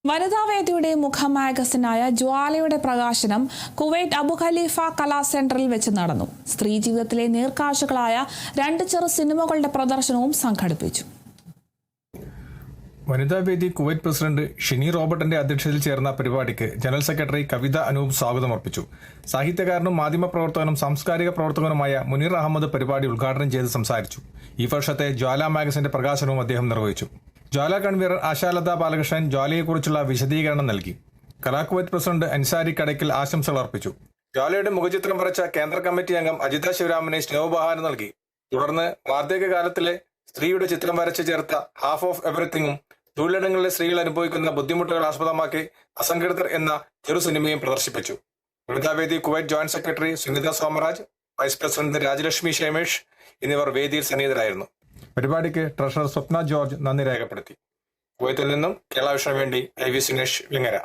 വനിതാവേദിയുടെ മുഖ മാഗസിനായ ജ്വാലയുടെ പ്രകാശനം കുവൈറ്റ് അബു ഖലീഫ കലാ സെന്ററിൽ വെച്ച് നടന്നു. സ്ത്രീ ജീവിതത്തിലെ നേർക്കാഴ്ചകളായ 2 ചെറു സിനിമകളുടെ പ്രദർശനവും സംഘടിപ്പിച്ചു. വനിതാവേദി കുവൈറ്റ് പ്രസിഡന്റ് ഷിനി റോബർട്ടിന്റെ അധ്യക്ഷതയിൽ ചേർന്ന പരിപാടിക്ക് ജനറൽ സെക്രട്ടറി കവിത അനൂപ് സ്വാഗതമർപ്പിച്ചു. സാഹിത്യകാരനും മാധ്യമപ്രവർത്തകനും സാംസ്കാരിക പ്രവർത്തകനുമായ മുനീർ അഹമ്മദ് പരിപാടി ഉദ്ഘാടനം ചെയ്ത് സംസാരിച്ചു. ഈ വർഷത്തെ ജ്വാല മാഗസിന്റെ പ്രകാശനവും അദ്ദേഹം നിർവഹിച്ചു. ജ്വാല കൺവീനർ ആശാലത ബാലകൃഷ്ണൻ ജ്വാലയെക്കുറിച്ചുള്ള വിശദീകരണം നൽകി. കലാ കുവൈറ്റ് പ്രസിഡന്റ് അൻസാരി കടയ്ക്കൽ ആശംസകൾ അർപ്പിച്ചു. ജ്വാലയുടെ മുഖചിത്രം വരച്ച കേന്ദ്ര കമ്മിറ്റി അംഗം അജിത ശിവരാമനെ സ്നേഹോപഹാരം നൽകി. തുടർന്ന് വാർദ്ധക്യകാലത്തിലെ സ്ത്രീയുടെ ചിത്രം വരച്ച് ചേർത്ത ഹാഫ് ഓഫ് എവറിത്തിങ്ങും തൊഴിലിടങ്ങളിലെ സ്ത്രീകൾ അനുഭവിക്കുന്ന ബുദ്ധിമുട്ടുകൾ ആസ്പദമാക്കി അസംഘടിതർ എന്ന ചെറു സിനിമയും പ്രദർശിപ്പിച്ചു. വനിതാവേദി Kuwait joint secretary Sunitha Somaraj, vice president Rajalakshmi Shemesh എന്നിവർ വേദിയിൽ സന്നിഹിതരായിരുന്നു. പരിപാടിക്ക് ട്രഷറർ സ്വപ്ന ജോർജ് നന്ദി രേഖപ്പെടുത്തി. കുവൈത്തിൽ നിന്നും കേരള വിഷന് വേണ്ടി IV സുനേഷ് വെങ്ങര.